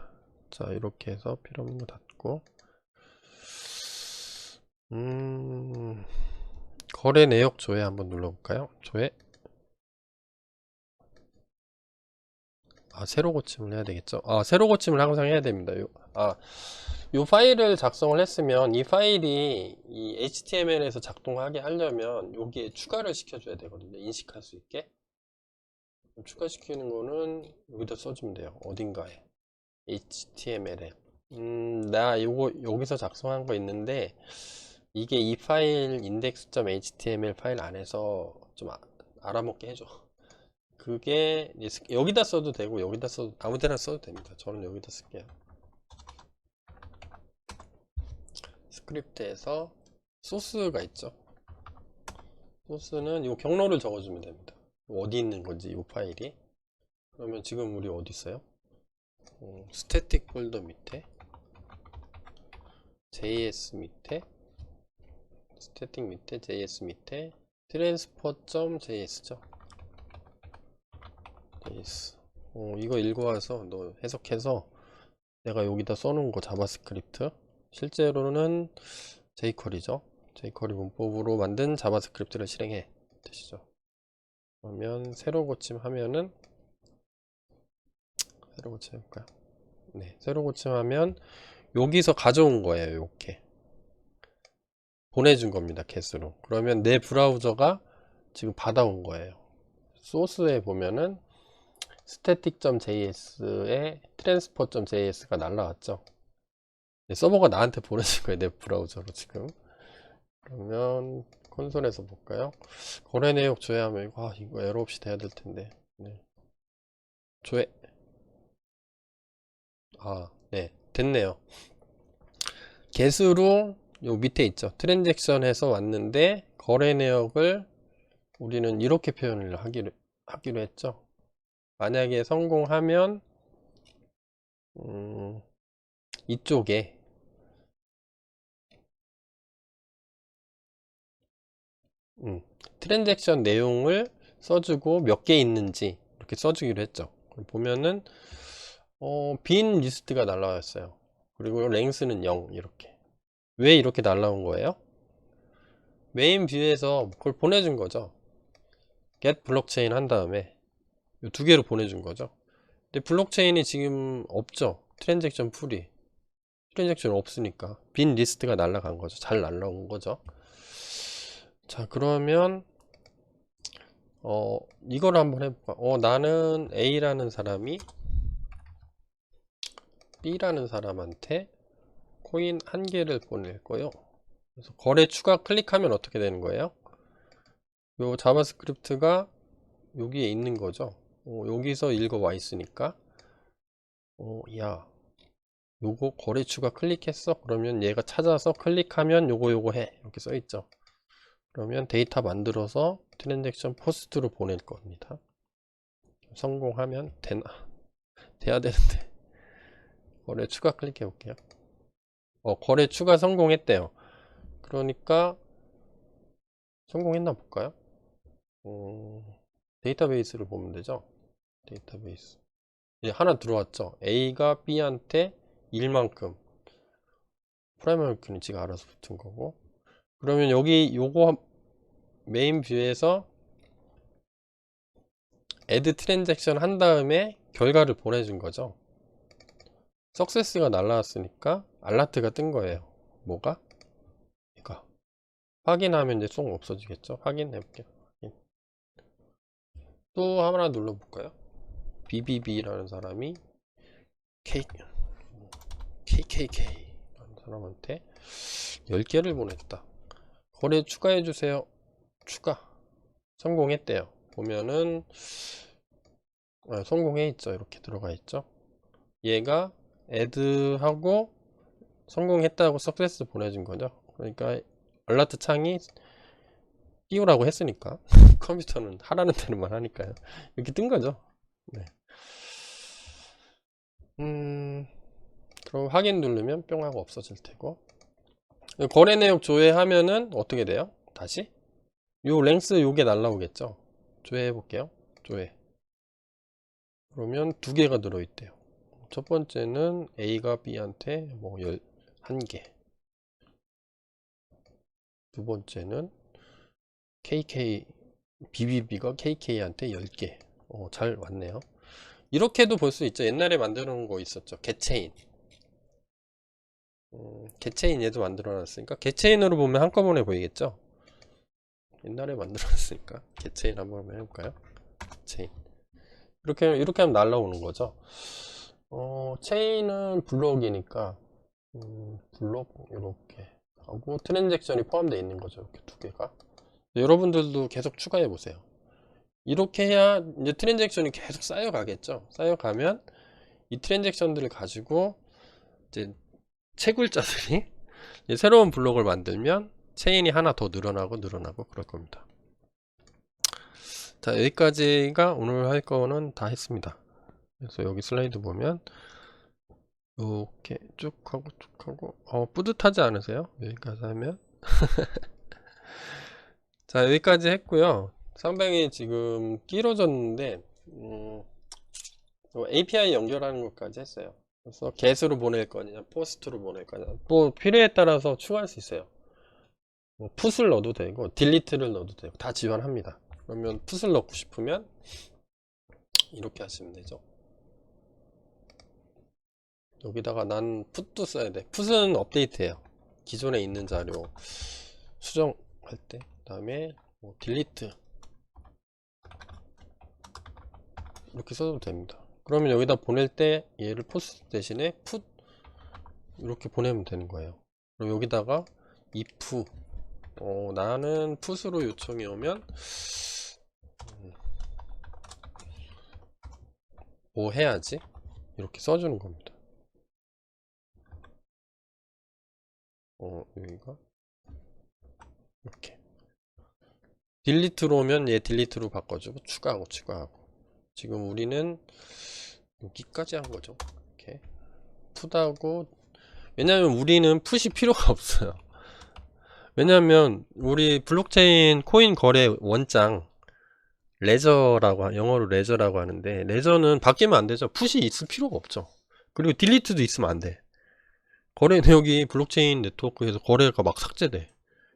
자, 이렇게 해서 필요없는 거 닫고. 거래 내역 조회 한번 눌러볼까요? 조회. 새로 고침을 해야 되겠죠? 새로 고침을 항상 해야 됩니다. 요 파일을 작성을 했으면 이 파일이 이 HTML에서 작동하게 하려면 여기에 추가를 시켜줘야 되거든요. 인식할 수 있게. 추가시키는 거는 여기다 써주면 돼요. 어딘가에. HTML에. 나 요거 여기서 작성한 거 있는데 이게 이 파일 index.html 파일 안에서 좀 알아먹게 해줘. 그게 여기다 써도 되고 여기다 써도 아무 데나 써도 됩니다. 저는 여기다 쓸게요. 스크립트에서 소스가 있죠. 소스는 이 경로를 적어주면 됩니다. 어디 있는 건지 이 파일이. 그러면 지금 우리 어디 있어요? 스태틱 폴더 밑에 JS 밑에 스태틱 밑에 JS 밑에 transfer.js죠. JS. 이거 읽어와서 너 해석해서 내가 여기다 써놓은 거 자바스크립트 실제로는 jQuery죠. jQuery 문법으로 만든 자바스크립트를 실행해 되시죠. 그러면 새로 고침하면은 새로 고침해볼까요? 네, 새로 고침하면 여기서 가져온 거예요. 이렇게 보내준 겁니다. get으로. 그러면 내 브라우저가 지금 받아온 거예요. 소스에 보면은 static.js에 transfer.js가 날라왔죠. 네, 서버가 나한테 보내준 거예요. 내 브라우저로 지금. 그러면 콘솔에서 볼까요? 거래 내역 조회하면 이거 에러 없이 돼야 될 텐데. 네. 조회. 네, 됐네요. get으로 요 밑에 있죠. 트랜잭션 해서 왔는데 거래 내역을 우리는 이렇게 표현을 하기로 했죠. 만약에 성공하면 이쪽에 트랜잭션 내용을 써주고 몇 개 있는지 이렇게 써주기로 했죠. 보면은 빈 리스트가 날라왔어요. 그리고 랭스는 0 이렇게. 왜 이렇게 날라온 거예요? 메인 뷰에서 그걸 보내준 거죠. get 블록체인 한 다음에 이 두 개로 보내준 거죠. 근데 블록체인이 지금 없죠. 트랜잭션 풀이. 트랜잭션 없으니까 빈 리스트가 날라간 거죠. 잘 날라온 거죠. 자, 그러면 이걸 한번 해볼까? 나는 A라는 사람이 B라는 사람한테 코인 1개를 보낼 거예요. 그래서 거래 추가 클릭하면 어떻게 되는 거예요? 요 자바스크립트가 여기에 있는 거죠. 여기서 읽어와 있으니까 야 요거 거래 추가 클릭했어? 그러면 얘가 찾아서 클릭하면 요거 해 이렇게 써 있죠. 그러면 데이터 만들어서 트랜잭션 포스트로 보낼 겁니다. 성공하면 돼야 되는데 거래 추가 클릭해 볼게요. 거래 추가 성공했대요. 그러니까 성공했나 볼까요? 데이터베이스를 보면 되죠. 데이터베이스 이제 하나 들어왔죠. A가 B한테 1만큼 프라이머리 키는 지가 알아서 붙은 거고. 그러면 여기 요거 메인 뷰에서 add 트랜잭션 한 다음에 결과를 보내준 거죠. 석세스가 날라왔으니까 알라트가 뜬 거예요. 뭐가? 이거 확인하면 이제 송 없어지겠죠. 확인해 볼게요. 또 하나 눌러볼까요? BBB라는 사람이 KKK 라는 사람한테 10개를 보냈다. 거래 추가해주세요. 추가. 성공했대요. 보면은 성공해 있죠. 이렇게 들어가 있죠. 얘가 애드하고 성공했다고 석세스 보내준 거죠. 그러니까 알라트 창이 띄우라고 했으니까 컴퓨터는 하라는 대로만 하니까요. 이렇게 뜬 거죠. 네. 그럼 확인 누르면 뿅 하고 없어질 테고, 거래 내역 조회하면은 어떻게 돼요? 다시 요 랭스 요게 날라오겠죠. 조회해 볼게요. 조회. 그러면 두 개가 들어있대요. 첫 번째는 A가 B한테 뭐 1개, 두 번째는 BBB가 KK한테 10개. 잘 왔네요. 이렇게도 볼 수 있죠. 옛날에 만들어 놓은 거 있었죠. 개체인. 개체인 얘도 만들어 놨으니까 개체인으로 보면 한꺼번에 보이겠죠. 옛날에 만들어 놨으니까 개체인 한번 해볼까요? 체인. 이렇게 하면 날라오는 거죠. 체인은 블록이니까 블록 이렇게 하고 트랜잭션이 포함되어 있는 거죠. 이렇게 두 개가. 여러분들도 계속 추가해 보세요. 이렇게 해야 이제 트랜잭션이 계속 쌓여가겠죠. 쌓여가면 이 트랜잭션들을 가지고 이제 채굴자들이 새로운 블록을 만들면 체인이 하나 더 늘어나고 그럴 겁니다. 자, 여기까지가 오늘 할 거는 다 했습니다. 그래서 여기 슬라이드 보면 이렇게 쭉 하고 뿌듯하지 않으세요? 여기까지 하면 자, 여기까지 했고요. 상당히 지금 길어졌는데 API 연결하는 것까지 했어요. 그래서 get으로 보낼 거냐 post로 보낼 거냐 또 필요에 따라서 추가할 수 있어요. 뭐 put을 넣어도 되고 delete를 넣어도 되고 다 지원합니다. 그러면 put을 넣고 싶으면 이렇게 하시면 되죠. 여기다가 난 put도 써야 돼. put은 업데이트해요. 기존에 있는 자료 수정할 때. 그 다음에 뭐 delete 이렇게 써도 됩니다. 그러면 여기다 보낼 때 얘를 post 대신에 put 이렇게 보내면 되는 거예요. 그럼 여기다가 if 나는 put으로 요청이 오면 뭐 해야지? 이렇게 써주는 겁니다. 여기가 이렇게 딜리트로 오면 얘 딜리트로 바꿔주고 추가하고 지금 우리는 여기까지 한 거죠. 이렇게 풋하고 왜냐면 우리는 풋이 필요가 없어요. 왜냐면 우리 블록체인 코인 거래 원장 레저라고 영어로 레저라고 하는데 레저는 바뀌면 안 되죠. 풋이 있을 필요가 없죠. 그리고 딜리트도 있으면 안 돼. 거래 내역이 블록체인 네트워크에서 거래가 막 삭제돼.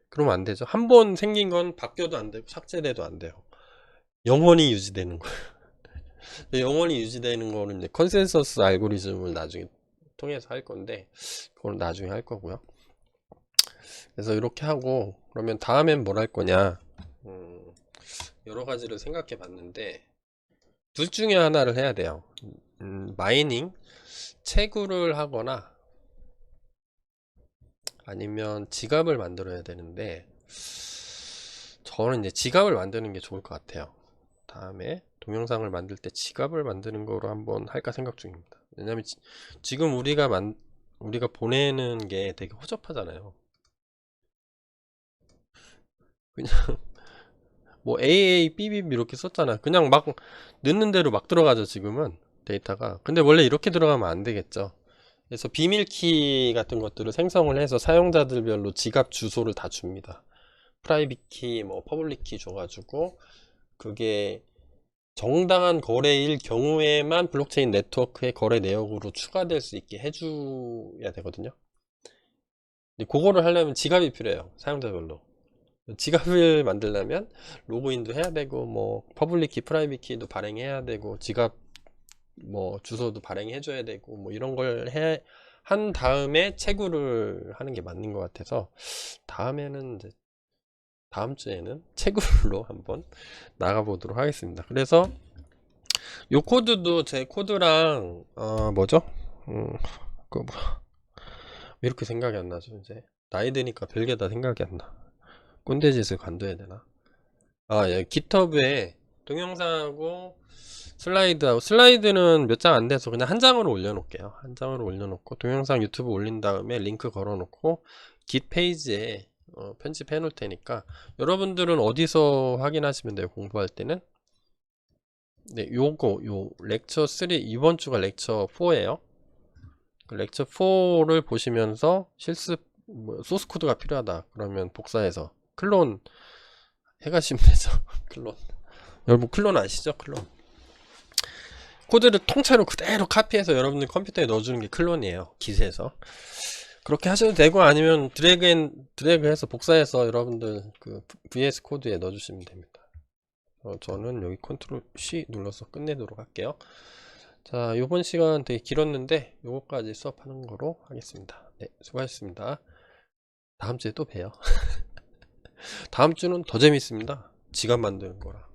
그러면 안 되죠. 한 번 생긴 건 바뀌어도 안 되고 삭제돼도 안 돼요. 영원히 유지되는 거예요. 영원히 유지되는 거는 이제 컨센서스 알고리즘을 나중에 통해서 할 건데 그건 나중에 할 거고요. 그래서 이렇게 하고 그러면 다음엔 뭘 할 거냐 여러 가지를 생각해 봤는데 둘 중에 하나를 해야 돼요. 마이닝 채굴을 하거나 아니면 지갑을 만들어야 되는데 저는 이제 지갑을 만드는 게 좋을 것 같아요. 다음에 동영상을 만들 때 지갑을 만드는 거로 한번 할까 생각 중입니다. 왜냐면 지금 우리가 보내는 게 되게 허접하잖아요. 그냥 뭐 AA, BBB 이렇게 썼잖아. 그냥 막 넣는 대로 막 들어가죠 지금은 데이터가. 근데 원래 이렇게 들어가면 안 되겠죠. 그래서 비밀키 같은 것들을 생성을 해서 사용자들별로 지갑 주소를 다 줍니다. 프라이빗 키, 뭐 퍼블릭 키 줘가지고 그게 정당한 거래일 경우에만 블록체인 네트워크의 거래 내역으로 추가될 수 있게 해줘야 되거든요. 근데 그거를 하려면 지갑이 필요해요. 사용자별로. 지갑을 만들려면 로그인도 해야 되고 뭐 퍼블릭 키, 프라이빗 키도 발행해야 되고 지갑 뭐 주소도 발행해 줘야 되고 뭐 이런 걸 한 다음에 채굴을 하는 게 맞는 것 같아서 다음에는 이제 다음 주에는 채굴로 한번 나가보도록 하겠습니다. 그래서 요 코드도 제 코드랑 뭐죠? 그 뭐, 왜 이렇게 생각이 안 나죠? 이제 나이 드니까 별게 다 생각이 안 나. 꼰대 짓을 관둬야 되나? 예, 깃허브에 동영상하고 슬라이드는 몇 장 안 돼서 그냥 한 장으로 올려놓을게요. 한 장으로 올려놓고 동영상 유튜브 올린 다음에 링크 걸어놓고 깃 페이지에 편집해 놓을 테니까 여러분들은 어디서 확인하시면 돼요? 공부할 때는 네, 요 렉처 3 이번 주가 렉처 4예요. 렉처 4를 보시면서 실습 소스 코드가 필요하다 그러면 복사해서 클론 해가시면 되죠. 클론. 여러분 클론 아시죠? 클론. 코드를 통째로 그대로 카피해서 여러분들 컴퓨터에 넣어주는 게 클론이에요. 깃에서. 그렇게 하셔도 되고 아니면 드래그 해서 복사해서 여러분들 그 VS 코드에 넣어주시면 됩니다. 저는 여기 컨트롤 C 눌러서 끝내도록 할게요. 자, 요번 시간 되게 길었는데 요거까지 수업하는 거로 하겠습니다. 네, 수고하셨습니다. 다음 주에 또 봬요. 다음 주는 더 재밌습니다. 지갑 만드는 거라.